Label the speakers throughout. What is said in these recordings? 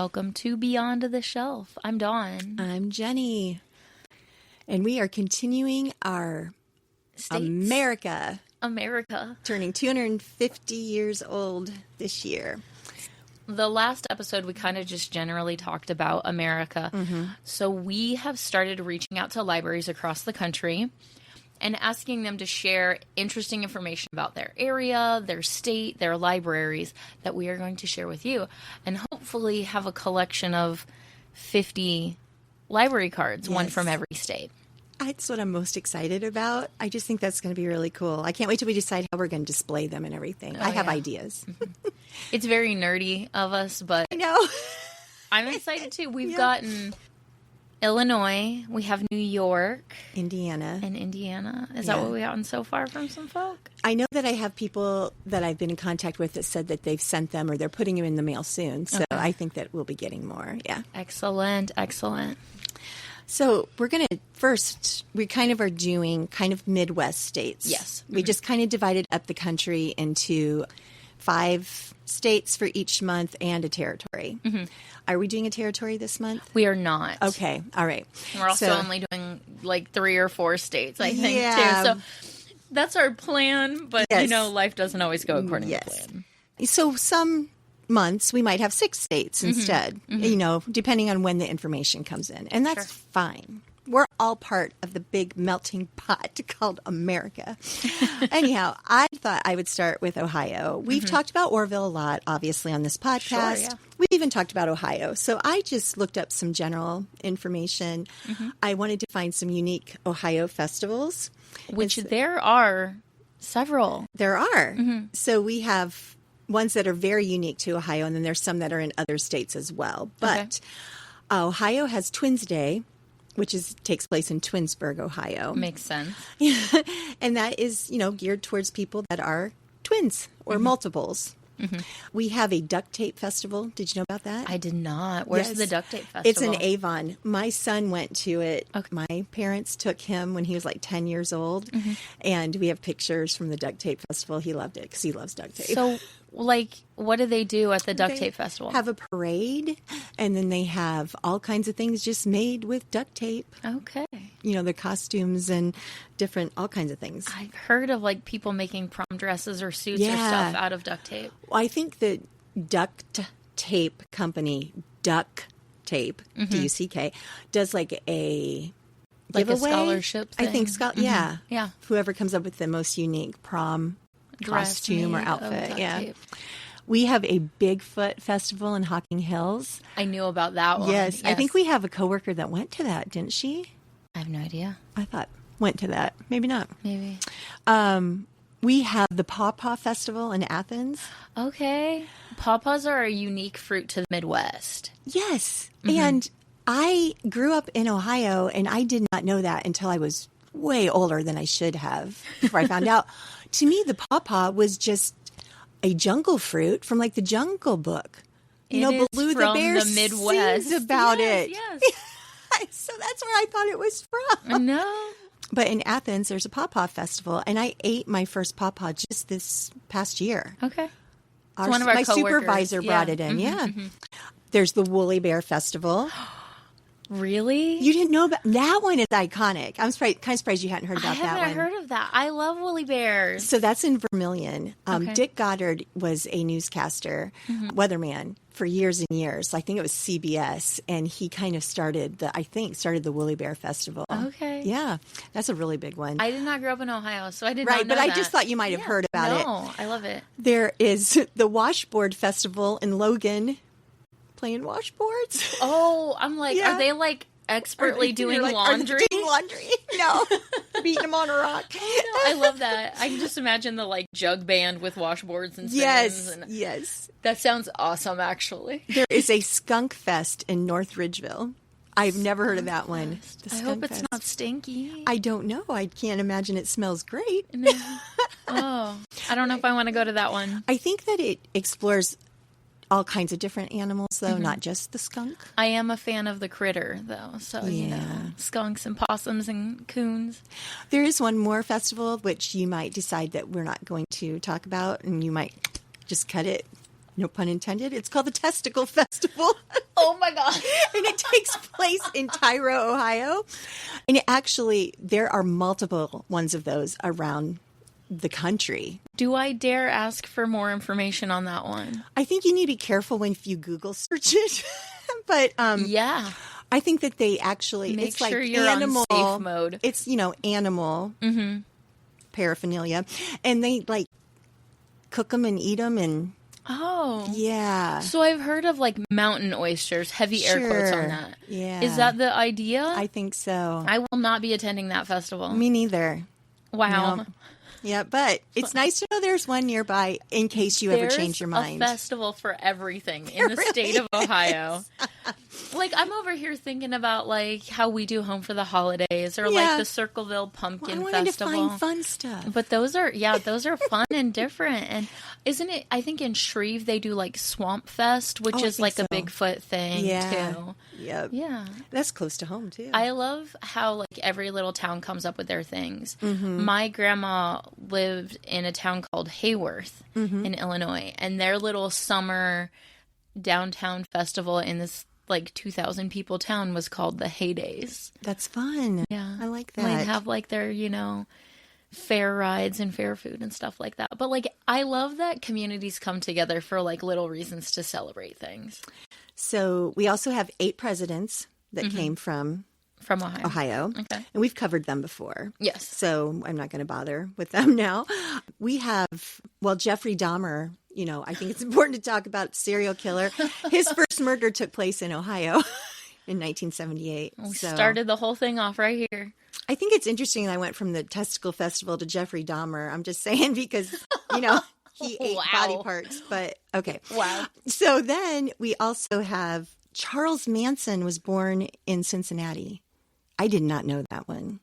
Speaker 1: welcome to Beyond the Shelf. I'm Dawn.
Speaker 2: I'm Jenny. And we are continuing our
Speaker 1: States. America.
Speaker 2: Turning 250 years old this year.
Speaker 1: The last episode, we kind of just generally talked about America. So we have started reaching out to libraries across the country and asking them to share interesting information about their area, their state, their libraries that we are going to share with you. And hopefully have a collection of 50 library cards, one from every state.
Speaker 2: That's what I'm most excited about. I just think that's going to be really cool. I can't wait till we decide how we're going to display them and everything. I have ideas.
Speaker 1: It's very nerdy of us, but
Speaker 2: I know.
Speaker 1: I'm excited too. We've gotten Illinois, we have New York,
Speaker 2: Indiana.
Speaker 1: and Indiana. Is that what we gotten so far from some folk?
Speaker 2: I know that I have people that I've been in contact with that said that they've sent them or they're putting them in the mail soon. So I think that we'll be getting more. Yeah.
Speaker 1: Excellent.
Speaker 2: So we're going to first, we kind of are doing kind of Midwest states.
Speaker 1: Yes.
Speaker 2: We just kind of divided up the country into 5 states for each month and a territory. Are we doing a territory this month?
Speaker 1: We are not.
Speaker 2: Okay. All right.
Speaker 1: We're also only doing like 3 or 4 states, I think,
Speaker 2: Yeah.
Speaker 1: too. So that's our plan, but you know, life doesn't always go according to plan.
Speaker 2: So some months we might have 6 states instead, you know, depending on when the information comes in. And that's fine. We're all part of the big melting pot called America. Anyhow, I thought I would start with Ohio. We've talked about Orville a lot, obviously, on this podcast.
Speaker 1: Sure, yeah.
Speaker 2: We've even talked about Ohio. So I just looked up some general information. I wanted to find some unique Ohio festivals.
Speaker 1: Which there are several.
Speaker 2: There are. So we have ones that are very unique to Ohio, and then there's some that are in other states as well. But Ohio has Twins Day, which takes place in Twinsburg, Ohio.
Speaker 1: Makes sense.
Speaker 2: And that is, you know, geared towards people that are twins or multiples. We have a duct tape festival. Did you know about that?
Speaker 1: I did not. Where's the duct tape festival?
Speaker 2: It's in Avon. My son went to it. My parents took him when he was like 10 years old. And we have pictures from the duct tape festival. He loved it because he loves duct tape.
Speaker 1: So, like, what do they do at the duct tape festival?
Speaker 2: Have a parade, and then they have all kinds of things just made with duct tape.
Speaker 1: Okay.
Speaker 2: You know, the costumes and all kinds of things.
Speaker 1: I've heard of, like, people making prom dresses or suits or stuff out of duct tape.
Speaker 2: I think the duct tape company, Duck Tape, D-U-C-K, does like a giveaway.
Speaker 1: A scholarship thing?
Speaker 2: I think,
Speaker 1: Yeah.
Speaker 2: Whoever comes up with the most unique prom costume or outfit.
Speaker 1: Tape.
Speaker 2: We have a Bigfoot festival in Hocking Hills.
Speaker 1: I knew about that one.
Speaker 2: Yes. I think we have a coworker that went to that, didn't she?
Speaker 1: I have no idea.
Speaker 2: I thought went to that. Maybe not.
Speaker 1: Maybe.
Speaker 2: We have the Pawpaw Festival in Athens.
Speaker 1: Okay. Pawpaws are a unique fruit to the Midwest.
Speaker 2: Yes. And I grew up in Ohio, and I did not know that until I was way older than I should have before I found out. To me, the pawpaw was just a jungle fruit from like the Jungle Book. You know, Baloo the Bear
Speaker 1: Midwest
Speaker 2: sings about it.
Speaker 1: Yes.
Speaker 2: So that's where I thought it was from.
Speaker 1: I know.
Speaker 2: But in Athens, there's a pawpaw festival, and I ate my first pawpaw just this past year.
Speaker 1: Okay.
Speaker 2: One of my supervisor brought it in. There's the Woolly Bear Festival.
Speaker 1: Really?
Speaker 2: You didn't know about that one? Is iconic. I'm kind of surprised you hadn't heard about that one.
Speaker 1: I haven't heard of that. I love woolly bears.
Speaker 2: So that's in Vermilion. Dick Goddard was a newscaster, weatherman for years and years. I think it was CBS, and he kind of started the Woolly Bear Festival.
Speaker 1: Okay.
Speaker 2: Yeah, that's a really big one.
Speaker 1: I did not grow up in Ohio, so I did not know
Speaker 2: but
Speaker 1: that.
Speaker 2: I just thought you might have heard about it.
Speaker 1: No, I love it.
Speaker 2: There is the Washboard Festival in Logan. Playing washboards.
Speaker 1: Oh, I'm like, are they like expertly doing laundry?
Speaker 2: Doing laundry? No, beating them on a rock.
Speaker 1: I love that. I can just imagine the like jug band with washboards and spoons.
Speaker 2: Yes.
Speaker 1: That sounds awesome, actually.
Speaker 2: There is a Skunk Fest in North Ridgeville. I've never heard of that one.
Speaker 1: I hope it's not stinky.
Speaker 2: I don't know. I can't imagine it smells great.
Speaker 1: No. Oh, I don't know if I want to go to that one.
Speaker 2: I think that it explores all kinds of different animals, though, not just the skunk.
Speaker 1: I am a fan of the critter, though. So, you know, skunks and possums and coons.
Speaker 2: There is one more festival, which you might decide that we're not going to talk about, and you might just cut it. no pun intended. It's called the Testicle Festival.
Speaker 1: Oh my God.
Speaker 2: And it takes place in Tyro, Ohio. And there are multiple ones of those around the country.
Speaker 1: Do I dare ask for more information on that one?
Speaker 2: I think you need to be careful when you Google search it. But
Speaker 1: yeah.
Speaker 2: I think that they actually,
Speaker 1: Make
Speaker 2: it's
Speaker 1: sure
Speaker 2: like
Speaker 1: you're
Speaker 2: animal
Speaker 1: on safe mode.
Speaker 2: It's, animal paraphernalia. And they like cook them and eat them and
Speaker 1: oh.
Speaker 2: yeah.
Speaker 1: So I've heard of like mountain oysters, heavy air quotes on that.
Speaker 2: Yeah.
Speaker 1: Is that the idea?
Speaker 2: I think so.
Speaker 1: I will not be attending that festival.
Speaker 2: Me neither.
Speaker 1: Wow.
Speaker 2: Nope. Yeah, but it's nice to know there's one nearby in case you ever change your mind.
Speaker 1: There's a festival for everything in the state of Ohio. Like, I'm over here thinking about, like, how we do Home for the Holidays or, like, the Circleville Pumpkin Festival.
Speaker 2: I wanted to find fun stuff.
Speaker 1: But those are fun and different. And isn't it, I think in Shreve, they do, like, Swamp Fest, which is, like, a Bigfoot thing, too.
Speaker 2: Yep.
Speaker 1: Yeah.
Speaker 2: That's close to home, too.
Speaker 1: I love how, like, every little town comes up with their things.
Speaker 2: Mm-hmm.
Speaker 1: My grandma lived in a town called Hayworth in Illinois, and their little summer downtown festival in this, like, 2,000 people town was called the Heydays.
Speaker 2: That's fun.
Speaker 1: Yeah.
Speaker 2: I like that.
Speaker 1: Might have, like, their, fair rides and fair food and stuff like that. But, like, I love that communities come together for, like, little reasons to celebrate things.
Speaker 2: So we also have 8 presidents that came from
Speaker 1: Ohio.
Speaker 2: Okay.
Speaker 1: Okay.
Speaker 2: And we've covered them before.
Speaker 1: Yes.
Speaker 2: So I'm not going to bother with them now. We have, Jeffrey Dahmer, I think it's important to talk about serial killer. His first murder took place in Ohio in 1978.
Speaker 1: We started the whole thing off right here.
Speaker 2: I think it's interesting that I went from the Testicle Festival to Jeffrey Dahmer. I'm just saying because, he ate body parts. But okay.
Speaker 1: Wow.
Speaker 2: So then we also have Charles Manson was born in Cincinnati. I did not know that one.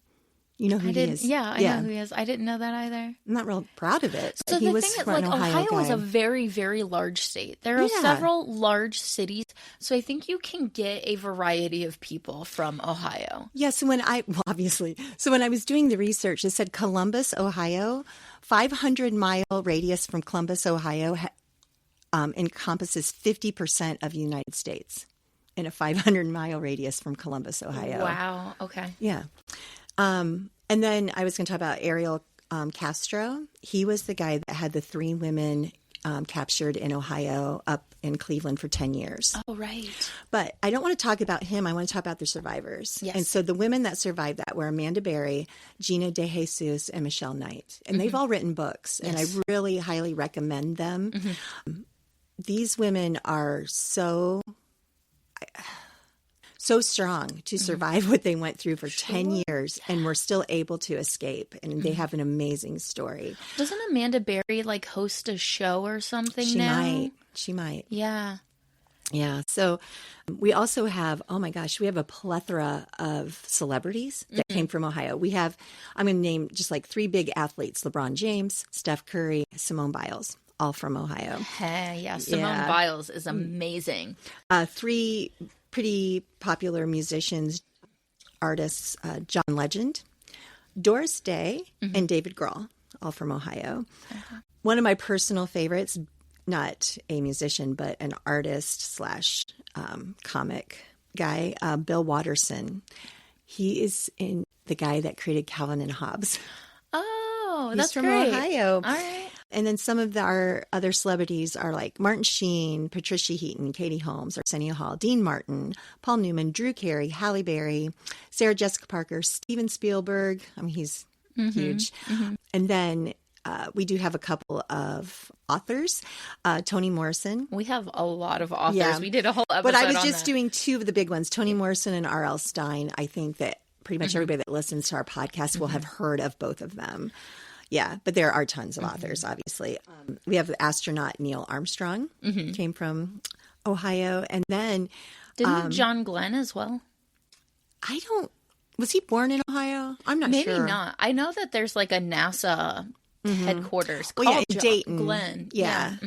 Speaker 2: You know who he is?
Speaker 1: Yeah, I know who he is. I didn't know that either.
Speaker 2: I'm not real proud of it.
Speaker 1: So
Speaker 2: he
Speaker 1: the
Speaker 2: was
Speaker 1: thing is,
Speaker 2: from
Speaker 1: Ohio is
Speaker 2: guy.
Speaker 1: a very, very large state. There are several large cities, so I think you can get a variety of people from Ohio.
Speaker 2: Yeah, so when I was doing the research, it said Columbus, Ohio, 500-mile radius from Columbus, Ohio, encompasses 50% of the United States in a 500-mile radius from Columbus, Ohio.
Speaker 1: Wow. Okay.
Speaker 2: Yeah. And then I was going to talk about Ariel Castro. He was the guy that had the 3 women captured in Ohio up in Cleveland for 10 years.
Speaker 1: Oh, right.
Speaker 2: But I don't want to talk about him. I want to talk about the survivors.
Speaker 1: Yes.
Speaker 2: And so the women that survived that were Amanda Berry, Gina DeJesus, and Michelle Knight. And they've all written books, and I really highly recommend them. These women are so strong to survive what they went through for 10 years and were still able to escape. And they have an amazing story.
Speaker 1: Doesn't Amanda Berry host a show or something
Speaker 2: She might.
Speaker 1: Yeah.
Speaker 2: Yeah. So we also have, we have a plethora of celebrities that came from Ohio. We have, I'm going to name just 3 big athletes: LeBron James, Steph Curry, Simone Biles, all from Ohio.
Speaker 1: Hey, yeah. Simone Biles is amazing.
Speaker 2: 3 pretty popular musicians, artists, John Legend, Doris Day, and David Grohl, all from Ohio. One of my personal favorites, not a musician, but an artist / comic guy, Bill Watterson. He is the guy that created Calvin and Hobbes.
Speaker 1: Oh,
Speaker 2: He's
Speaker 1: that's
Speaker 2: from
Speaker 1: great.
Speaker 2: Ohio.
Speaker 1: All right.
Speaker 2: And then some of our other celebrities are like Martin Sheen, Patricia Heaton, Katie Holmes, Arsenio Hall, Dean Martin, Paul Newman, Drew Carey, Halle Berry, Sarah Jessica Parker, Steven Spielberg. I mean, he's huge. And then we do have a couple of authors, Toni Morrison.
Speaker 1: We have a lot of authors.
Speaker 2: Yeah.
Speaker 1: We did a whole episode
Speaker 2: But I was
Speaker 1: on
Speaker 2: just
Speaker 1: that.
Speaker 2: doing 2 of the big ones, Toni Morrison and R.L. Stein. I think that pretty much everybody that listens to our podcast will have heard of both of them. Yeah, but there are tons of authors, obviously. We have the astronaut Neil Armstrong, came from Ohio. And then...
Speaker 1: Didn't John Glenn as well?
Speaker 2: Was he born in Ohio? I'm not sure.
Speaker 1: Maybe not. I know that there's a NASA headquarters
Speaker 2: Well,
Speaker 1: called
Speaker 2: in Dayton.
Speaker 1: Glenn.
Speaker 2: Yeah.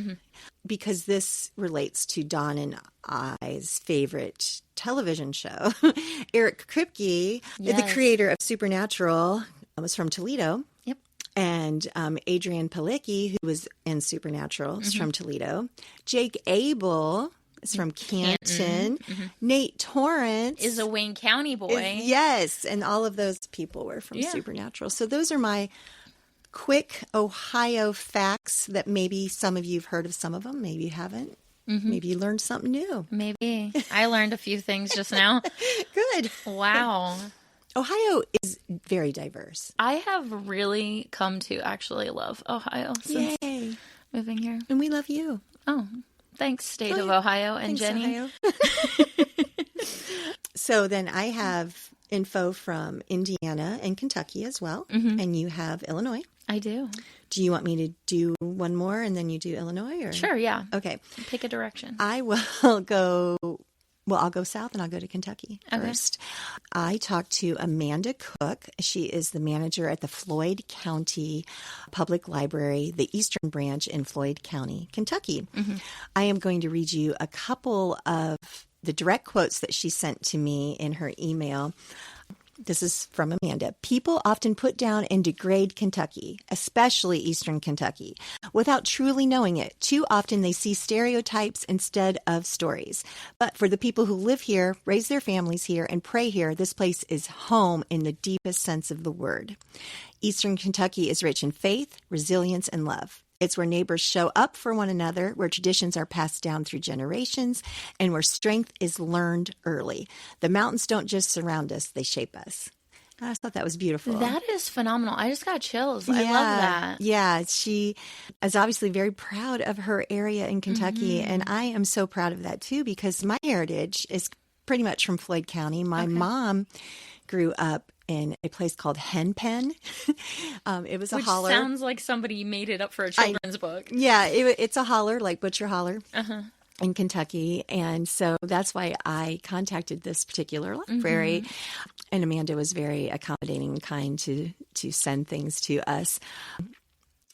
Speaker 2: Because this relates to Dawn and I's favorite television show. Eric Kripke, the creator of Supernatural, was from Toledo.
Speaker 1: Yep.
Speaker 2: And Adrian Palicki, who was in Supernatural, is from Toledo. Jake Abel is from Canton. Nate Torrance
Speaker 1: Is a Wayne County boy.
Speaker 2: Yes, and all of those people were from Supernatural. So those are my quick Ohio facts that maybe some of you have heard of some of them, maybe you haven't. Maybe you learned something new.
Speaker 1: Maybe. I learned a few things just now.
Speaker 2: Good.
Speaker 1: Wow.
Speaker 2: Ohio is very diverse.
Speaker 1: I have really come to actually love Ohio since
Speaker 2: Yay.
Speaker 1: moving here.
Speaker 2: And we love you.
Speaker 1: Oh, thanks, State of Ohio and
Speaker 2: Thanks,
Speaker 1: Jenny.
Speaker 2: Ohio. So then I have info from Indiana and Kentucky as well. And you have Illinois.
Speaker 1: I do.
Speaker 2: Do you want me to do one more and then you do Illinois? Or?
Speaker 1: Sure, yeah.
Speaker 2: Okay.
Speaker 1: Pick a direction.
Speaker 2: I will go, well, I'll go south and I'll go to Kentucky first. I talked to Amanda Cook. She is the manager at the Floyd County Public Library, the Eastern Branch in Floyd County, Kentucky. I am going to read you a couple of the direct quotes that she sent to me in her email. This is from Amanda. People often put down and degrade Kentucky, especially Eastern Kentucky, without truly knowing it. Too often they see stereotypes instead of stories. But for the people who live here, raise their families here, and pray here, this place is home in the deepest sense of the word. Eastern Kentucky is rich in faith, resilience, and love. It's where neighbors show up for one another, where traditions are passed down through generations, and where strength is learned early. The mountains don't just surround us, they shape us. I just thought that was beautiful.
Speaker 1: That is phenomenal. I just got chills. I love that.
Speaker 2: Yeah, she is obviously very proud of her area in Kentucky, and I am so proud of that too, because my heritage is pretty much from Floyd County. My mom grew up in a place called Hen Pen. It was a holler.
Speaker 1: Which sounds like somebody made it up for a children's book.
Speaker 2: Yeah, it's a holler, like Butcher Holler in Kentucky. And so that's why I contacted this particular library. And Amanda was very accommodating and kind to send things to us.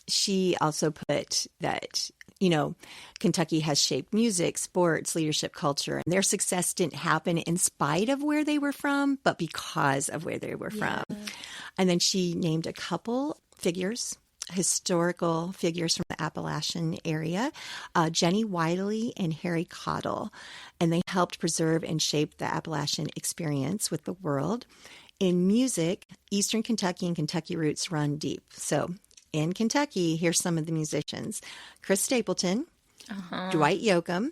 Speaker 2: She also put that, you know, Kentucky has shaped music, sports, leadership, culture, and their success didn't happen in spite of where they were from, but because of where they were from. And then she named a couple figures, historical figures from the Appalachian area, Jenny Wiley and Harry Cottle, and they helped preserve and shape the Appalachian experience with the world. In music, Eastern Kentucky and Kentucky roots run deep. So in Kentucky, here's some of the musicians: Chris Stapleton, Dwight Yoakam,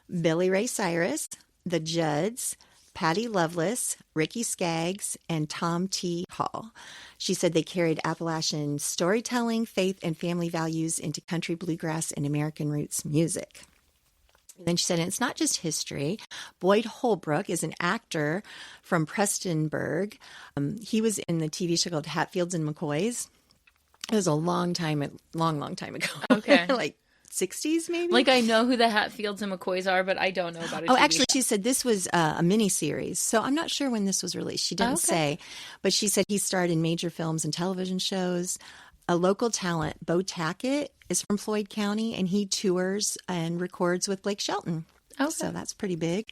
Speaker 2: Billy Ray Cyrus, the Judds, Patty Loveless, Ricky Skaggs, and Tom T. Hall. She said they carried Appalachian storytelling, faith, and family values into country, bluegrass, and American roots music. And then she said, and it's not just history. Boyd Holbrook is an actor from Prestonburg. He was in the TV show called Hatfields and McCoys. It was a long time ago.
Speaker 1: Okay.
Speaker 2: Like 60s maybe?
Speaker 1: Like, I know who the Hatfields and McCoys are, but I don't know about it.
Speaker 2: Oh, actually, she said this was a mini-series, so I'm not sure when this was released. She didn't say, but she said he starred in major films and television shows. A local talent, Bo Tackett, is from Floyd County, and he tours and records with Blake Shelton.
Speaker 1: Okay.
Speaker 2: So that's pretty big.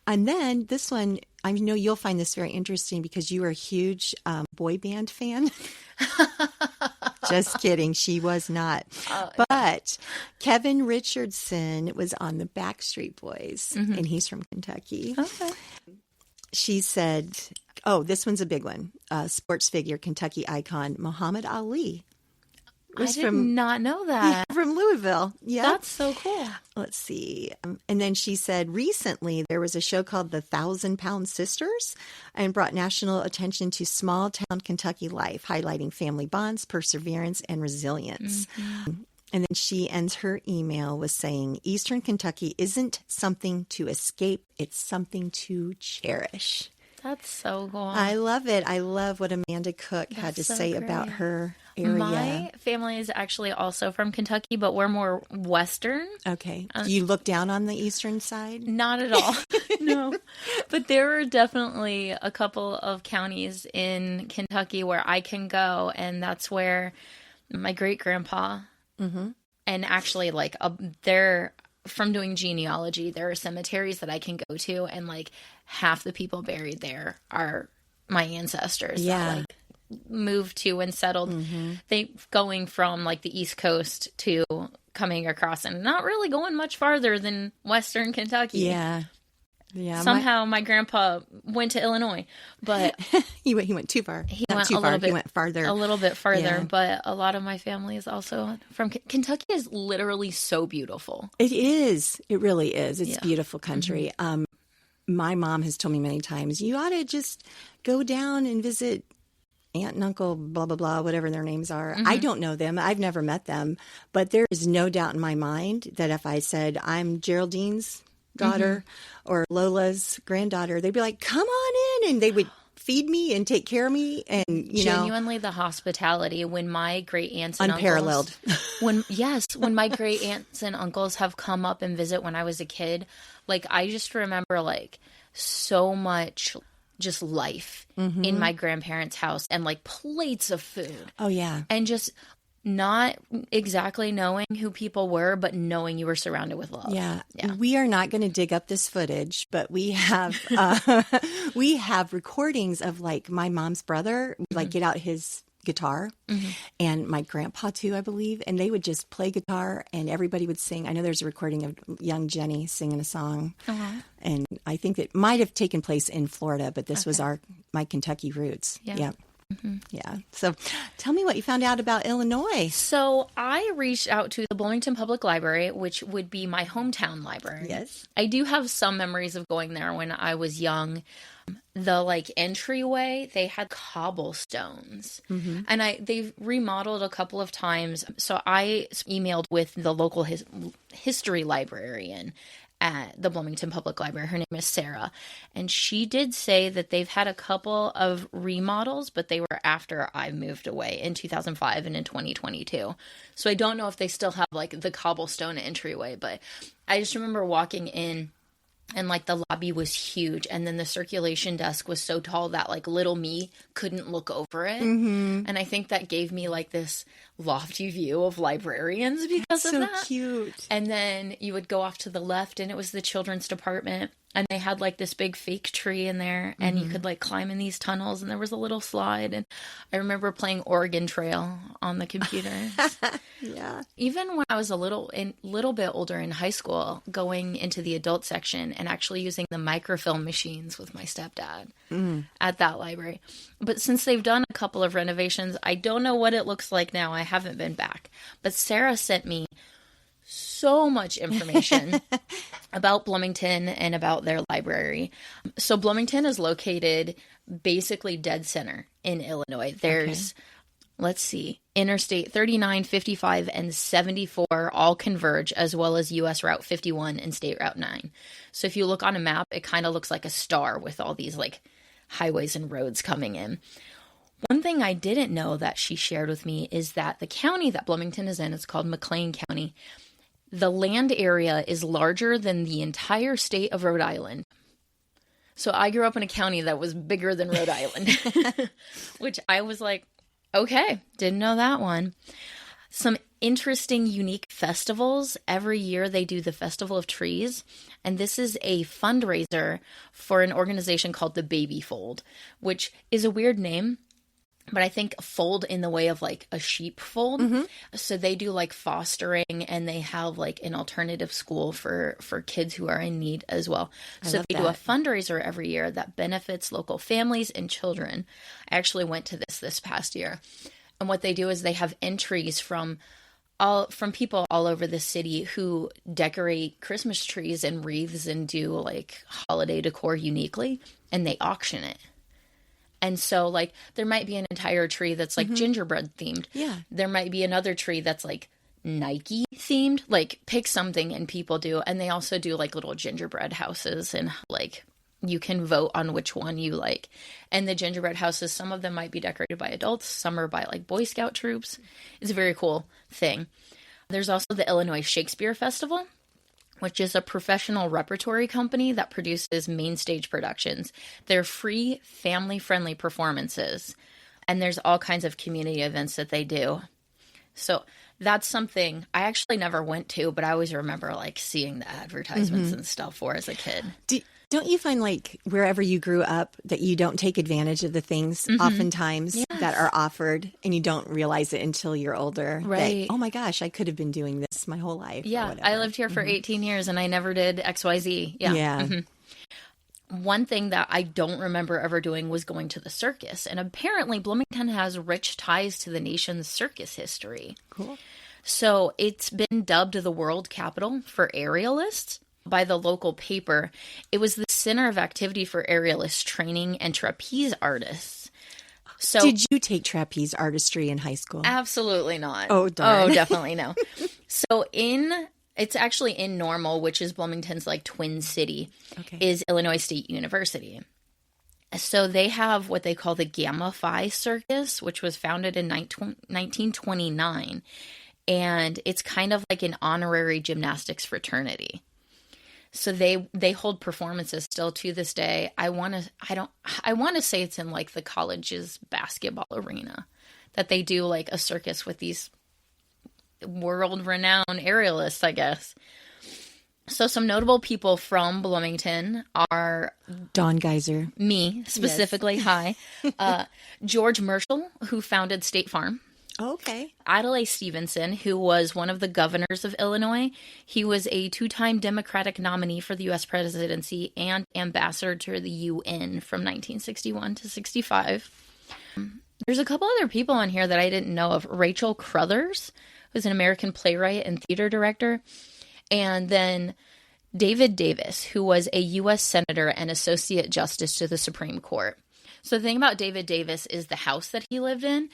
Speaker 2: And then this one, I know you'll find this very interesting because you are a huge boy band fan. Just kidding. She was not. But Kevin Richardson was on the Backstreet Boys, and he's from Kentucky.
Speaker 1: Okay.
Speaker 2: She said, oh, this one's a big one. Sports figure, Kentucky icon, Muhammad Ali.
Speaker 1: I did not know that.
Speaker 2: Yeah, from Louisville. Yeah.
Speaker 1: That's so cool.
Speaker 2: Let's see. And then she said recently there was a show called The 1,000-Pound Sisters and brought national attention to small town Kentucky life, highlighting family bonds, perseverance, and resilience. And then she ends her email with saying, Eastern Kentucky isn't something to escape. It's something to cherish.
Speaker 1: That's so cool.
Speaker 2: I love it. I love what Amanda Cook had to say about her area.
Speaker 1: My family is actually also from Kentucky, but we're more Western.
Speaker 2: Okay. Do you look down on the Eastern side?
Speaker 1: Not at all. No. But there are definitely a couple of counties in Kentucky where I can go, and that's where my great-grandpa, and actually, like, they're from doing genealogy, there are cemeteries that I can go to, and like half the people buried there are my ancestors.
Speaker 2: Yeah.
Speaker 1: Like, moved to and settled. They going from like the East Coast to coming across and not really going much farther than Western Kentucky.
Speaker 2: Yeah. Yeah.
Speaker 1: Somehow my grandpa went to Illinois, but
Speaker 2: he went too far.
Speaker 1: he
Speaker 2: Not
Speaker 1: went
Speaker 2: too
Speaker 1: a
Speaker 2: far.
Speaker 1: little bit,
Speaker 2: He went farther.
Speaker 1: a little bit further.
Speaker 2: Yeah.
Speaker 1: But a lot of my family is also from Kentucky. Is literally so beautiful.
Speaker 2: It is. It really is. It's
Speaker 1: Yeah.
Speaker 2: beautiful country. My mom has told me many times, you ought to just go down and visit aunt and uncle, blah, blah, blah, whatever their names are. I don't know them. I've never met them. But there is no doubt in my mind that if I said, I'm Geraldine's daughter or Lola's granddaughter, they'd be like, come on in. And they would feed me and take care of me. And, you know,
Speaker 1: Genuinely, the hospitality when my great aunts and
Speaker 2: unparalleled.
Speaker 1: uncles, when my great aunts and uncles have come up and visit when I was a kid, like I just remember like so much just life in my grandparents' house and like plates of food
Speaker 2: Oh, yeah.
Speaker 1: and just not exactly knowing who people were, but knowing you were surrounded with love.
Speaker 2: Yeah.
Speaker 1: Yeah.
Speaker 2: We are not going to dig up this footage, but we have we have recordings of like my mom's brother would, like get out his guitar and my grandpa too, I believe, and they would just play guitar and everybody would sing. I know there's a recording of young Jenny singing a song, and I think that might have taken place in Florida, but this was my Kentucky roots.
Speaker 1: Yeah.
Speaker 2: Yeah. So tell me what you found out about Illinois.
Speaker 1: So I reached out to the Bloomington Public Library, which would be my hometown library.
Speaker 2: Yes.
Speaker 1: I do have some memories of going there when I was young. The like entryway, they had cobblestones, and they've remodeled a couple of times. So I emailed with the local history librarian at the Bloomington Public Library. Her name is Sarah, and she did say that they've had a couple of remodels, but they were after I moved away in 2005 and in 2022. So I don't know if they still have like the cobblestone entryway, but I just remember walking in and like the lobby was huge, and then the circulation desk was so tall that like little me couldn't look over it. And I think that gave me like this lofty view of librarians because of
Speaker 2: So
Speaker 1: that.
Speaker 2: cute.
Speaker 1: And then you would go off to the left and it was the children's department, and they had like this big fake tree in there, and you could like climb in these tunnels, and there was a little slide, and I remember playing Oregon Trail on the computer.
Speaker 2: Yeah.
Speaker 1: Even when I was a little bit older in high school, going into the adult section and actually using the microfilm machines with my stepdad at that library. But since they've done a couple of renovations, I don't know what it looks like now. I haven't been back. But Sarah sent me so much information about Bloomington and about their library. So Bloomington is located basically dead center in Illinois. There's let's see, Interstate 39, 55, and 74 all converge, as well as US Route 51 and State Route 9. So if you look on a map, it kind of looks like a star with all these like highways and roads coming in. One thing I didn't know that she shared with me is that the county that Bloomington is in, it's called McLean County. The land area is larger than the entire state of Rhode Island. So I grew up in a county that was bigger than Rhode Island, which I was like, okay, didn't know that one. Some interesting, unique festivals. Every year they do the Festival of Trees, and this is a fundraiser for an organization called the Baby Fold, which is a weird name, but I think fold in the way of like a sheep fold. So they do like fostering, and they have like an alternative school for kids who are in need as well. So they do a fundraiser every year that benefits local families and children. I actually went to this past year. And what they do is they have entries from people all over the city who decorate Christmas trees and wreaths and do like holiday decor uniquely, and they auction it. And so, like, there might be an entire tree that's, like, gingerbread themed.
Speaker 2: Yeah.
Speaker 1: There might be another tree that's, like, Nike themed. Like, pick something and people do. And they also do, like, little gingerbread houses. And, like, you can vote on which one you like. And the gingerbread houses, some of them might be decorated by adults. Some are by, like, Boy Scout troops. It's a very cool thing. There's also the Illinois Shakespeare Festival, which is a professional repertory company that produces main stage productions. They're free, family-friendly performances, and there's all kinds of community events that they do. So that's something I actually never went to, but I always remember like seeing the advertisements and stuff for as a kid.
Speaker 2: Don't you find like wherever you grew up that you don't take advantage of the things oftentimes that are offered and you don't realize it until you're older?
Speaker 1: Right.
Speaker 2: That, oh my gosh, I could have been doing this my whole life.
Speaker 1: Yeah. I lived here for 18 years and I never did XYZ. Yeah.
Speaker 2: Yeah.
Speaker 1: One thing that I don't remember ever doing was going to the circus. And apparently Bloomington has rich ties to the nation's circus history.
Speaker 2: Cool.
Speaker 1: So it's been dubbed the world capital for aerialists by the local paper. It was the center of activity for aerialist training and trapeze artists. So
Speaker 2: did you take trapeze artistry in high school?
Speaker 1: Absolutely not.
Speaker 2: Oh, darn.
Speaker 1: Oh, definitely no. So it's actually in Normal, which is Bloomington's like twin city, is Illinois State University. So they have what they call the Gamma Phi Circus, which was founded in 1929. And it's kind of like an honorary gymnastics fraternity. So they hold performances still to this day. I want to say it's in like the college's basketball arena that they do like a circus with these world-renowned aerialists, I guess. So some notable people from Bloomington are
Speaker 2: Dawn Geyser.
Speaker 1: Me, specifically. Yes. Hi. George Marshall, who founded State Farm.
Speaker 2: Okay.
Speaker 1: Adlai Stevenson, who was one of the governors of Illinois. He was a 2-time Democratic nominee for the U.S. presidency and ambassador to the UN from 1961 to 65. There's a couple other people on here that I didn't know of. Rachel Crothers, who's an American playwright and theater director. And then David Davis, who was a U.S. Senator and Associate Justice to the Supreme Court. So the thing about David Davis is the house that he lived in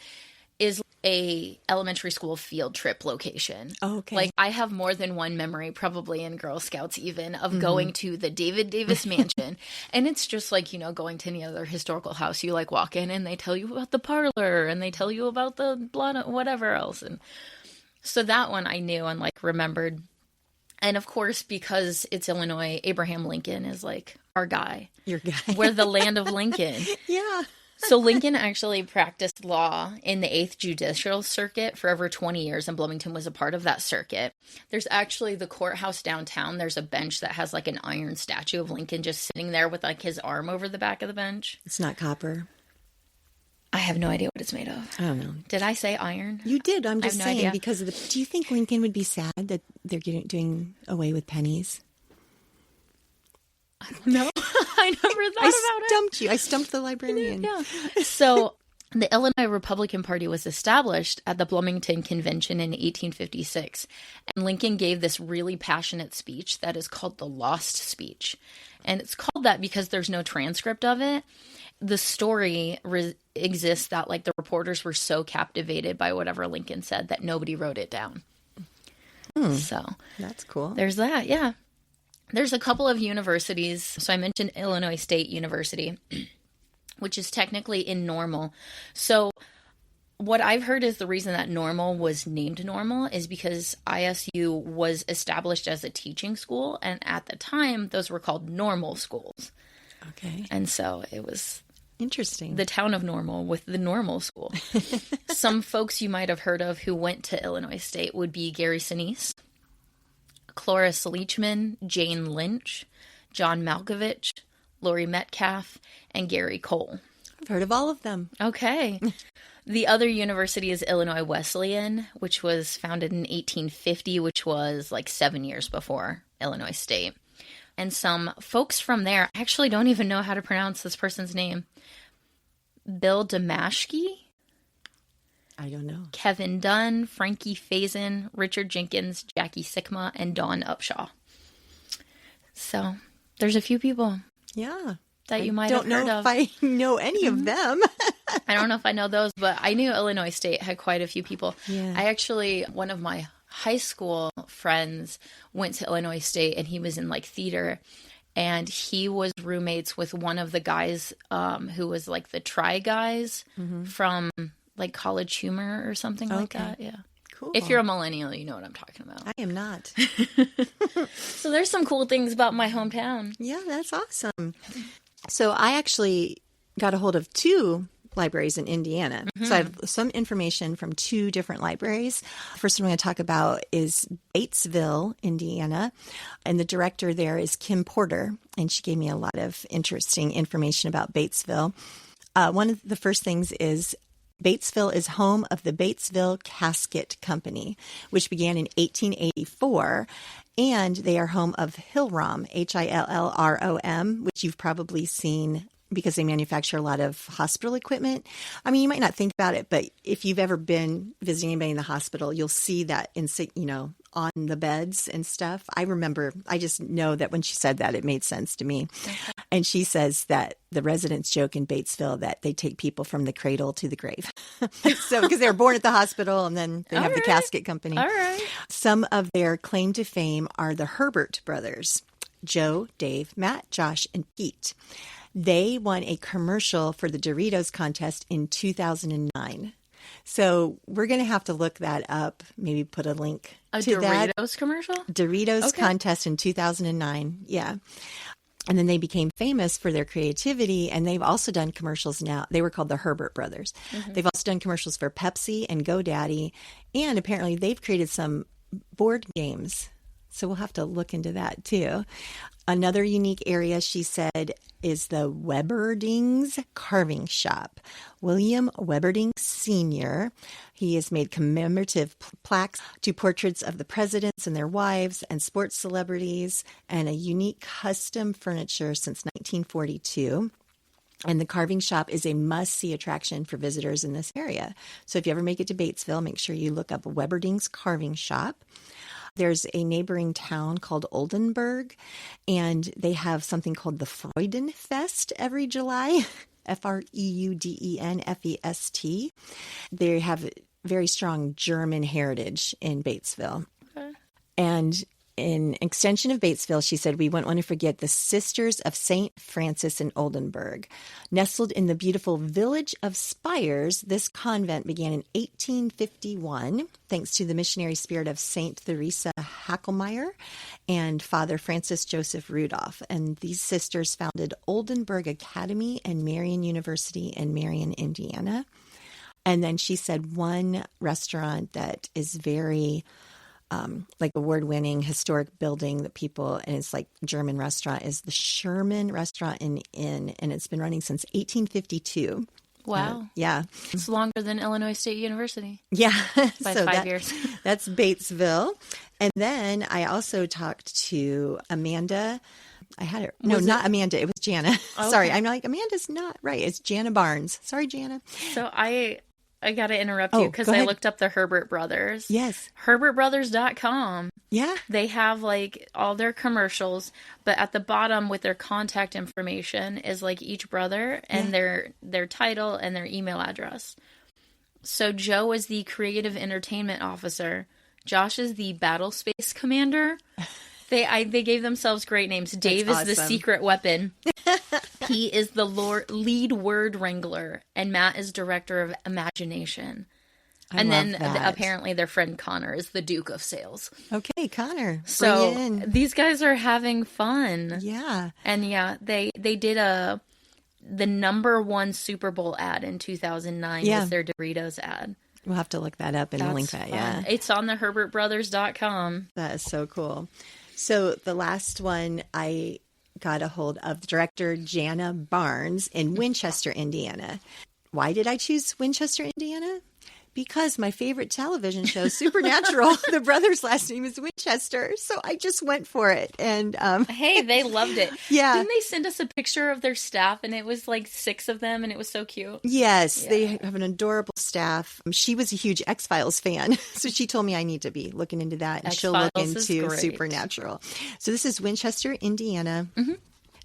Speaker 1: is a elementary school field trip location.
Speaker 2: Oh, okay.
Speaker 1: Like I have more than one memory, probably in Girl Scouts even, of going to the David Davis mansion. And it's just like, going to any other historical house. You like walk in and they tell you about the parlor and they tell you about the blood, whatever else. And so that one I knew and like remembered. And of course, because it's Illinois, Abraham Lincoln is like our guy.
Speaker 2: Your guy.
Speaker 1: We're the land of Lincoln.
Speaker 2: Yeah.
Speaker 1: So Lincoln actually practiced law in the 8th Judicial Circuit for over 20 years, and Bloomington was a part of that circuit. There's actually the courthouse downtown. There's a bench that has like an iron statue of Lincoln just sitting there with like his arm over the back of the bench.
Speaker 2: It's not copper.
Speaker 1: I have no idea what it's made of.
Speaker 2: I don't know.
Speaker 1: Did I say iron?
Speaker 2: You did. I'm just saying
Speaker 1: idea.
Speaker 2: because of do you think Lincoln would be sad that they're doing away with pennies?
Speaker 1: No, I never thought about it.
Speaker 2: I stumped you. I stumped the librarian.
Speaker 1: Yeah. So the Illinois Republican Party was established at the Bloomington Convention in 1856. And Lincoln gave this really passionate speech that is called the Lost Speech. And it's called that because there's no transcript of it. The story exists that like the reporters were so captivated by whatever Lincoln said that nobody wrote it down. So
Speaker 2: that's cool.
Speaker 1: There's that. Yeah. There's a couple of universities. So I mentioned Illinois State University, which is technically in Normal. So what I've heard is the reason that Normal was named Normal is because ISU was established as a teaching school. And at the time, those were called normal schools.
Speaker 2: Okay.
Speaker 1: And so it was
Speaker 2: interesting.
Speaker 1: The town of Normal with the normal school. Some folks you might have heard of who went to Illinois State would be Gary Sinise, Cloris Leachman, Jane Lynch, John Malkovich, Lori Metcalf, and Gary Cole.
Speaker 2: I've heard of all of them.
Speaker 1: Okay. The other university is Illinois Wesleyan, which was founded in 1850, which was like 7 years before Illinois State. And some folks from there, I actually don't even know how to pronounce this person's name. Bill Damashki?
Speaker 2: I don't know.
Speaker 1: Kevin Dunn, Frankie Faison, Richard Jenkins, Jackie Sikma, and Dawn Upshaw. So there's a few people.
Speaker 2: Yeah.
Speaker 1: That you might have heard of.
Speaker 2: I don't know if I know any of them.
Speaker 1: I don't know if I know those, but I knew Illinois State had quite a few people.
Speaker 2: Yeah.
Speaker 1: I actually, one of my high school friends went to Illinois State and he was in like theater. And he was roommates with one of the guys who was like the Try Guys from like College Humor or something like that. Yeah.
Speaker 2: Cool.
Speaker 1: If you're a millennial, you know what I'm talking about.
Speaker 2: I am not.
Speaker 1: So there's some cool things about my hometown.
Speaker 2: Yeah, that's awesome. So I actually got a hold of two libraries in Indiana. So I have some information from 2 different libraries. First one I'm going to talk about is Batesville, Indiana. And the director there is Kim Porter. And she gave me a lot of interesting information about Batesville. One of the first things is Batesville is home of the Batesville Casket Company, which began in 1884. And they are home of Hillrom, Hillrom, which you've probably seen because they manufacture a lot of hospital equipment. I mean, you might not think about it, but if you've ever been visiting anybody in the hospital, you'll see that on the beds and stuff. I just know that when she said that, it made sense to me. Okay. And she says that the residents joke in Batesville that they take people from the cradle to the grave. So, because they were born at the hospital and then they have the casket company.
Speaker 1: All right.
Speaker 2: Some of their claim to fame are the Herbert brothers, Joe, Dave, Matt, Josh, and Pete. They won a commercial for the Doritos contest in 2009. So we're going to have to look that up, maybe put a link to that.
Speaker 1: A Doritos commercial?
Speaker 2: Doritos contest in 2009. Yeah. And then they became famous for their creativity, and they've also done commercials now. They were called the Herbert Brothers. Mm-hmm. They've also done commercials for Pepsi and GoDaddy, and apparently they've created some board games. So we'll have to look into that too. Another unique area, she said, is the Weberdings Carving Shop. William Weberding Sr., he has made commemorative plaques to portraits of the presidents and their wives and sports celebrities, and a unique custom furniture since 1942. And the carving shop is a must-see attraction for visitors in this area. So if you ever make it to Batesville, make sure you look up Weberding's Carving Shop. There's a neighboring town called Oldenburg, and they have something called the Freudenfest every July, Freudenfest. They have very strong German heritage in Batesville. Okay. And in extension of Batesville, she said, we wouldn't want to forget the Sisters of St. Francis in Oldenburg. Nestled in the beautiful village of Spires, this convent began in 1851, thanks to the missionary spirit of St. Theresa Hackelmeyer and Father Francis Joseph Rudolph. And these sisters founded Oldenburg Academy and Marian University in Marion, Indiana. And then she said one restaurant that is very like award-winning historic building that people, and it's like German restaurant, is the Sherman Restaurant and Inn, and it's been running since 1852.
Speaker 1: Wow.
Speaker 2: Yeah.
Speaker 1: It's longer than Illinois State University.
Speaker 2: Yeah.
Speaker 1: By 5 years.
Speaker 2: That's Batesville. And then I also talked to Amanda. I had it. No, not Amanda. It was Jana. Okay. Sorry. I'm like, Amanda's not right. It's Jana Barnes. Sorry, Jana.
Speaker 1: So I got to interrupt you because I looked up the Herbert Brothers.
Speaker 2: Yes.
Speaker 1: HerbertBrothers.com.
Speaker 2: Yeah.
Speaker 1: They have like all their commercials, but at the bottom with their contact information is like each brother and their title and their email address. So Joe is the creative entertainment officer. Josh is the battle space commander. They gave themselves great names. Dave is the secret weapon. Pete is the lead word wrangler, and Matt is director of imagination. And then apparently their friend Connor is the Duke of Sales.
Speaker 2: Okay, Connor.
Speaker 1: So these guys are having fun.
Speaker 2: Yeah.
Speaker 1: And they did the #1 Super Bowl ad in 2009 was their Doritos ad.
Speaker 2: We'll have to look that up and link that.
Speaker 1: Fun.
Speaker 2: Yeah.
Speaker 1: It's on the HerbertBrothers.com.
Speaker 2: That is so cool. So the last one, I got a hold of director Jana Barnes in Winchester, Indiana. Why did I choose Winchester, Indiana? Because my favorite television show, Supernatural, the brother's last name is Winchester. So I just went for it. And
Speaker 1: hey, they loved it.
Speaker 2: Yeah.
Speaker 1: Didn't they send us a picture of their staff? And it was like 6 of them, and it was so cute.
Speaker 2: Yes, they have an adorable staff. She was a huge X-Files fan. So she told me I need to be looking into that. And she'll look into Supernatural. So this is Winchester, Indiana. Mm-hmm.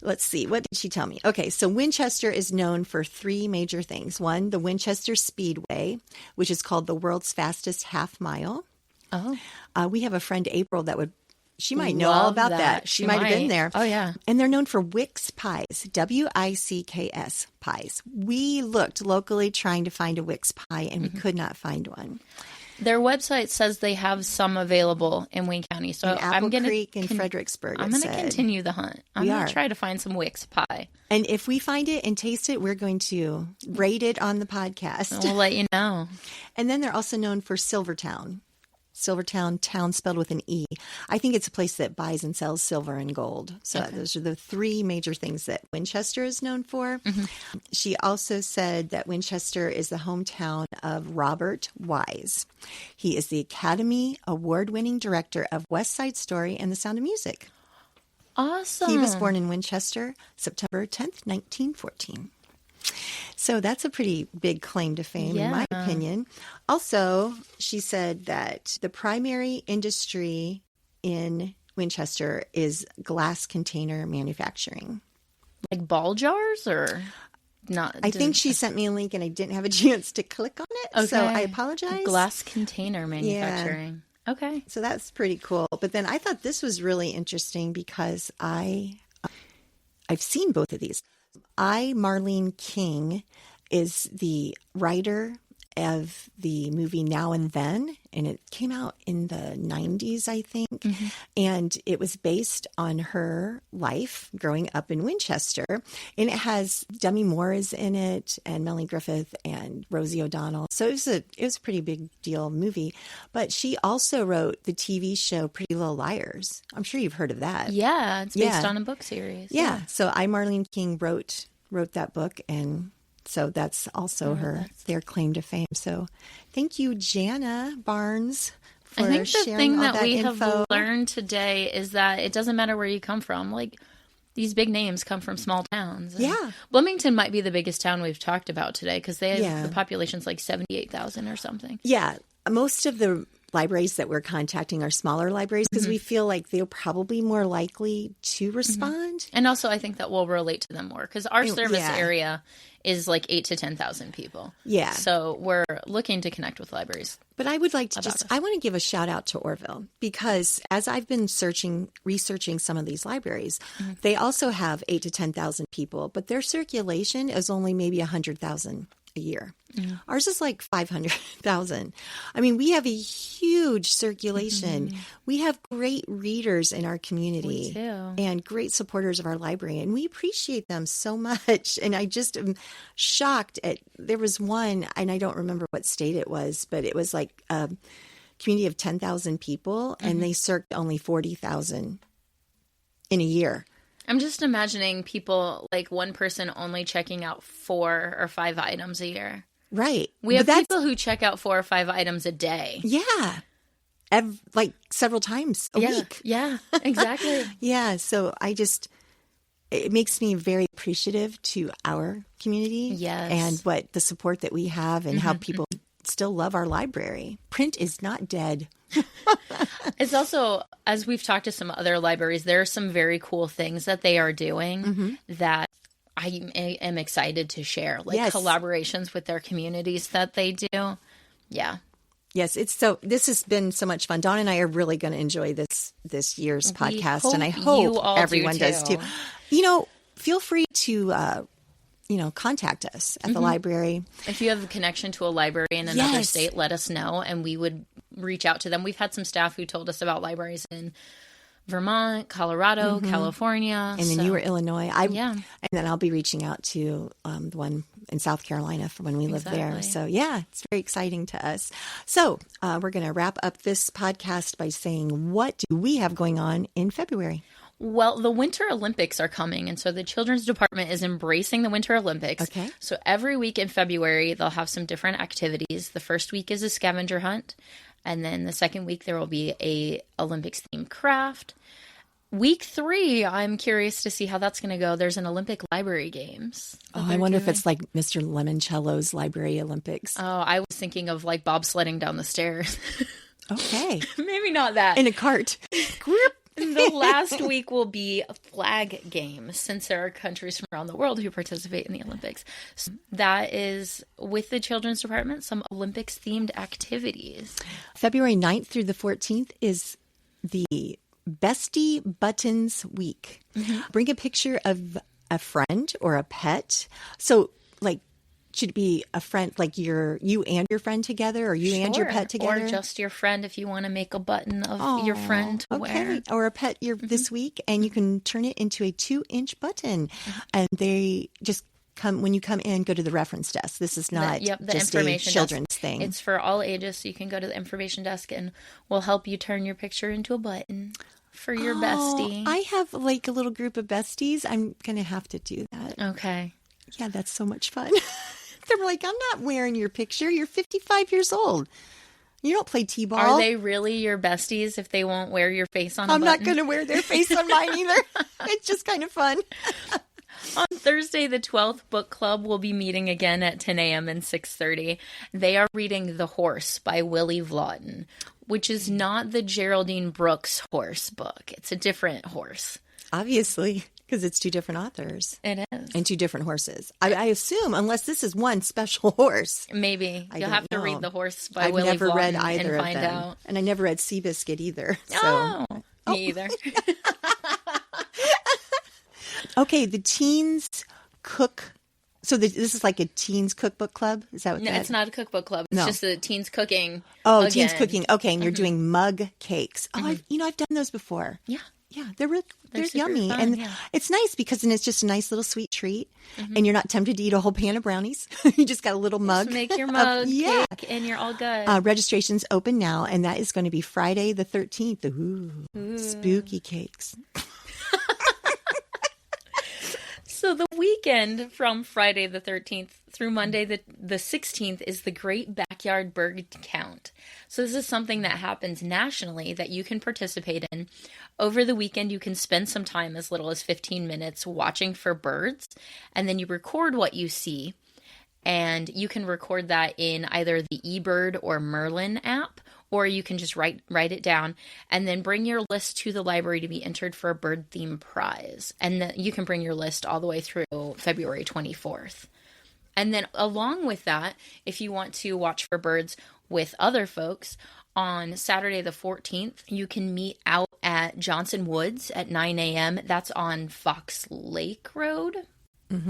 Speaker 2: Let's see. What did she tell me? Okay, so Winchester is known for 3 major things. 1, the Winchester Speedway, which is called the world's fastest half mile. Oh. We have a friend, April, she might know all about that. She might have been there.
Speaker 1: Oh, yeah.
Speaker 2: And they're known for Wicks pies, Wicks pies. We looked locally trying to find a Wicks pie, and we could not find one.
Speaker 1: Their website says they have some available in Wayne County. So
Speaker 2: in Apple Creek and Fredericksburg.
Speaker 1: I'm going to continue the hunt. I'm going to try to find some Wix pie.
Speaker 2: And if we find it and taste it, we're going to rate it on the podcast.
Speaker 1: We'll let you know.
Speaker 2: And then they're also known for Silvertown. Silvertown, town spelled with an E. I think it's a place that buys and sells silver and gold. So those are the three major things that Winchester is known for. Mm-hmm. She also said that Winchester is the hometown of Robert Wise. He is the Academy Award-winning director of West Side Story and The Sound of Music.
Speaker 1: Awesome.
Speaker 2: He was born in Winchester, September 10th, 1914. So that's a pretty big claim to fame, in my opinion. Also, she said that the primary industry in Winchester is glass container manufacturing.
Speaker 1: Like ball jars or not?
Speaker 2: I think she sent me a link and I didn't have a chance to click on it. Okay. So I apologize.
Speaker 1: Glass container manufacturing. Yeah. Okay.
Speaker 2: So that's pretty cool. But then I thought this was really interesting because I've seen both of these. Marlene King is the writer of the movie Now and Then, and it came out in the 90s, I think. Mm-hmm. And it was based on her life growing up in Winchester. And it has Demi Moore is in it, and Melanie Griffith and Rosie O'Donnell. So it was a pretty big deal movie. But she also wrote the TV show Pretty Little Liars. I'm sure you've heard of that.
Speaker 1: Yeah, it's based on a book series.
Speaker 2: Yeah. So Marlene King wrote that book, and so that's also their claim to fame. So thank you, Jana Barnes, for sharing all that info. I think the thing that we have
Speaker 1: learned today is that it doesn't matter where you come from. Like, these big names come from small towns.
Speaker 2: Yeah.
Speaker 1: Bloomington might be the biggest town we've talked about today because the population's like 78,000 or something.
Speaker 2: Yeah. Most of the libraries that we're contacting are smaller libraries because we feel like they're probably more likely to respond.
Speaker 1: And also, I think that we'll relate to them more because our service area is like 8,000 to 10,000 people.
Speaker 2: Yeah.
Speaker 1: So we're looking to connect with libraries.
Speaker 2: But I would like to I want to give a shout out to Orville because as I've been researching some of these libraries, they also have 8,000 to 10,000 people, but their circulation is only maybe 100,000 a year. Mm. Ours is like 500,000. I mean, we have a huge circulation. Mm-hmm. We have great readers in our community and great supporters of our library, and we appreciate them so much. And I just am shocked there was one, and I don't remember what state it was, but it was like a community of 10,000 people, and they circled only 40,000 in a year.
Speaker 1: I'm just imagining people, like one person only checking out 4 or 5 items a year.
Speaker 2: Right.
Speaker 1: We have people who check out 4 or 5 items a day.
Speaker 2: Yeah. Like several times a week.
Speaker 1: Yeah, exactly.
Speaker 2: Yeah. So it makes me very appreciative to our community.
Speaker 1: Yes.
Speaker 2: And what the support that we have and how people still love our library. Print is not dead.
Speaker 1: It's also, as we've talked to some other libraries, there are some very cool things that they are doing that I am excited to share, like collaborations with their communities that they do. Yeah.
Speaker 2: Yes, this has been so much fun. Dawn and I are really going to enjoy this year's podcast, and I hope everyone does too. Feel free to contact us at the library.
Speaker 1: If you have a connection to a library in another state, let us know, and we would reach out to them. We've had some staff who told us about libraries in Vermont, Colorado, California.
Speaker 2: And then you were Illinois. And then I'll be reaching out to the one in South Carolina for when we live there. So, it's very exciting to us. So, we're going to wrap up this podcast by saying, what do we have going on in February?
Speaker 1: Well, the Winter Olympics are coming, and so the Children's Department is embracing the Winter Olympics. Okay. So every week in February, they'll have some different activities. The first week is a scavenger hunt, and then the second week there will be a Olympics-themed craft. Week 3, I'm curious to see how that's going to go. There's an Olympic Library Games.
Speaker 2: Oh, I wonder if it's like Mr. Lemoncello's Library Olympics.
Speaker 1: Oh, I was thinking of like bobsledding down the stairs.
Speaker 2: Okay.
Speaker 1: Maybe not that.
Speaker 2: In a cart.
Speaker 1: The last week will be a flag game, since there are countries from around the world who participate in the Olympics. So that is, with the Children's Department, some Olympics-themed activities.
Speaker 2: February 9th through the 14th is the Bestie Buttons Week. Bring a picture of a friend or a pet. So, like, Should it be a friend, like you and your friend together, or you and your pet together?
Speaker 1: Or just your friend if you want to make a button of your friend to wear.
Speaker 2: Or a pet this week, and you can turn it into a 2-inch button. And they just come, when you come in, go to the reference desk. This is not
Speaker 1: the
Speaker 2: just
Speaker 1: information
Speaker 2: a children's
Speaker 1: desk.
Speaker 2: thing.
Speaker 1: It's for all ages, so you can go to the information desk and we'll help you turn your picture into a button for your bestie.
Speaker 2: I have like a little group of besties. I'm going to have to do that.
Speaker 1: Okay.
Speaker 2: Yeah, that's so much fun. They're like, I'm not wearing your picture. You're 55 years old. You don't play t-ball.
Speaker 1: Are they really your besties if they won't wear your face on a button?
Speaker 2: I'm not going to wear their face on mine either. It's just kind of fun.
Speaker 1: On Thursday, the 12th, book club will be meeting again at 10 a.m. and 6:30. They are reading The Horse by Willie Vlodden, which is not the Geraldine Brooks horse book. It's a different horse.
Speaker 2: Obviously, because it's 2 different authors.
Speaker 1: It is.
Speaker 2: And 2 different horses. I assume, unless this is one special horse.
Speaker 1: Maybe. You'll have to read The Horse by
Speaker 2: I've
Speaker 1: Willie
Speaker 2: never
Speaker 1: Vlodden
Speaker 2: read either
Speaker 1: and
Speaker 2: of
Speaker 1: find
Speaker 2: them.
Speaker 1: out.
Speaker 2: And I never read Seabiscuit either. So.
Speaker 1: Oh, me either.
Speaker 2: Okay, the teens cook. So this is like a teens cookbook club? Is that what
Speaker 1: No, it's not a cookbook club. It's just the teens cooking.
Speaker 2: Oh,
Speaker 1: again.
Speaker 2: teens cooking. Okay, and you're doing mug cakes. Oh, I've done those before.
Speaker 1: Yeah.
Speaker 2: Yeah, they're
Speaker 1: They're super
Speaker 2: yummy.
Speaker 1: fun,
Speaker 2: And
Speaker 1: yeah.
Speaker 2: it's nice because then it's just a nice little sweet treat. And you're not tempted to eat a whole pan of brownies. You just got a little mug.
Speaker 1: Just make your mug
Speaker 2: yeah.
Speaker 1: cake and you're all good.
Speaker 2: Registration's open now, and that is going to be Friday the 13th. Ooh. Spooky cakes.
Speaker 1: So the weekend from Friday the 13th through Monday the 16th is the Great Backyard Bird Count. So this is something that happens nationally that you can participate in. Over the weekend, you can spend some time, as little as 15 minutes, watching for birds, and then you record what you see. And you can record that in either the eBird or Merlin app, or you can just write it down and then bring your list to the library to be entered for a bird theme prize. And then you can bring your list all the way through February 24th. And then along with that, if you want to watch for birds with other folks, on Saturday the 14th, you can meet out at Johnson Woods at 9 a.m. That's on Fox Lake Road,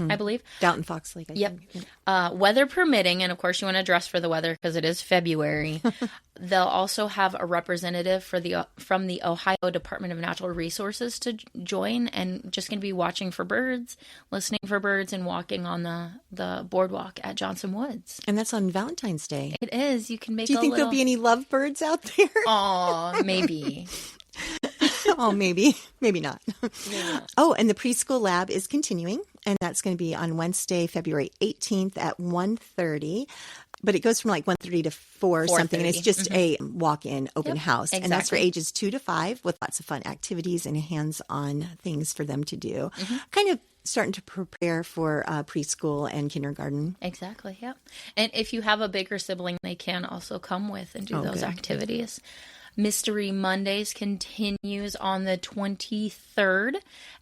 Speaker 1: I believe.
Speaker 2: Downton Fox Lake. I think.
Speaker 1: Weather permitting, and of course you want to dress for the weather because it is February. They'll also have a representative from the Ohio Department of Natural Resources to join, and just going to be watching for birds, listening for birds, and walking on the boardwalk at Johnson Woods.
Speaker 2: And that's on Valentine's Day.
Speaker 1: It is. You can make.
Speaker 2: Do you think there'll be any lovebirds out there?
Speaker 1: Aw, maybe.
Speaker 2: Oh, maybe. Maybe not. Oh, and the preschool lab is continuing, and that's going to be on Wednesday, February 18th at 1:30. But it goes from like 1:30 to 4 something, and it's just a walk-in open house.
Speaker 1: Exactly.
Speaker 2: And that's for ages 2 to 5 with lots of fun activities and hands-on things for them to do. Kind of starting to prepare for preschool and kindergarten.
Speaker 1: Exactly, yeah. And if you have a bigger sibling, they can also come with and do those
Speaker 2: good.
Speaker 1: activities. Mystery Mondays continues on the 23rd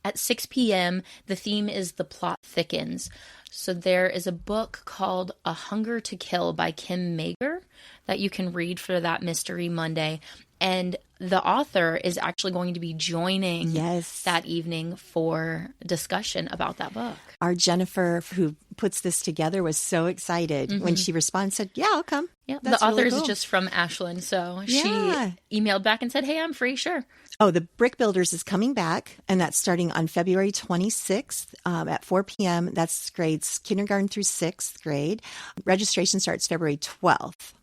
Speaker 1: at 6 p.m. The theme is The Plot Thickens. So there is a book called A Hunger to Kill by Kim Mager that you can read for that Mystery Monday. And the author is actually going to be joining that evening for discussion about that book.
Speaker 2: Our Jennifer, who puts this together, was so excited when she responded, said, yeah, I'll come.
Speaker 1: Yeah,
Speaker 2: That's
Speaker 1: the author
Speaker 2: really
Speaker 1: is
Speaker 2: cool.
Speaker 1: just from Ashland, so
Speaker 2: Yeah.
Speaker 1: she emailed back and said, hey, I'm free, sure.
Speaker 2: Oh, the Brick Builders is coming back, and that's starting on February 26th at 4 p.m. That's grades kindergarten through 6th grade. Registration starts February 12th.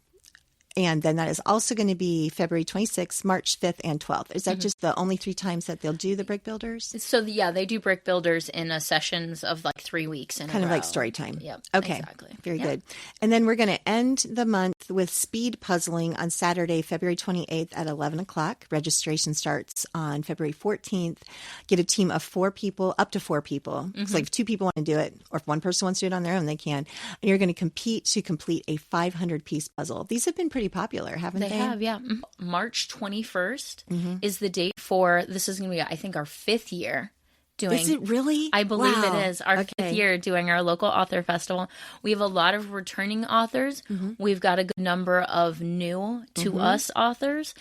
Speaker 2: And then that is also going to be February 26th, March 5th, and 12th. Is that just the only 3 times that they'll do the Brick Builders?
Speaker 1: So, yeah, they do Brick Builders in sessions of like 3 weeks in
Speaker 2: Kind
Speaker 1: a
Speaker 2: of
Speaker 1: row.
Speaker 2: like story time.
Speaker 1: Yep,
Speaker 2: Okay.
Speaker 1: exactly.
Speaker 2: Very good. And then we're going to end the month with speed puzzling on Saturday, February 28th at 11 o'clock. Registration starts on February 14th. Get a team of 4 people, up to 4 people. It's like if 2 people want to do it, or if one person wants to do it on their own, they can. And you're going to compete to complete a 500-piece puzzle. These have been pretty popular, haven't they?
Speaker 1: They have, yeah. March 21st is the date for, this is going to be, I think, our 5th year doing.
Speaker 2: Is it really?
Speaker 1: I believe
Speaker 2: Wow.
Speaker 1: it is. Our 5th year doing our local author festival. We have a lot of returning authors. We've got a good number of new to us authors,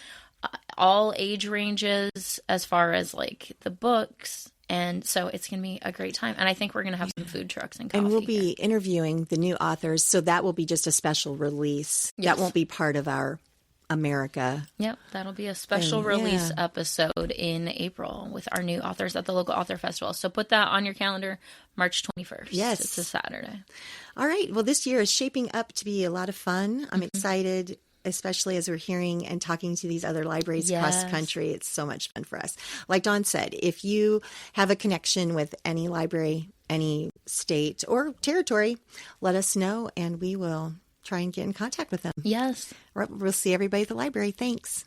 Speaker 1: all age ranges as far as like the books And so it's going to be a great time. And I think we're going to have some food trucks and coffee.
Speaker 2: And we'll be interviewing the new authors. So that will be just a special release.
Speaker 1: Yes.
Speaker 2: That won't be part of our America.
Speaker 1: Yep, that'll be a special release episode in April with our new authors at the local author festival. So put that on your calendar, March 21st.
Speaker 2: Yes.
Speaker 1: It's a Saturday.
Speaker 2: All right. Well, this year is shaping up to be a lot of fun. I'm excited, especially as we're hearing and talking to these other libraries across the country. It's so much fun for us. Like Dawn said, if you have a connection with any library, any state or territory, let us know and we will try and get in contact with them.
Speaker 1: Yes.
Speaker 2: We'll see everybody at the library. Thanks.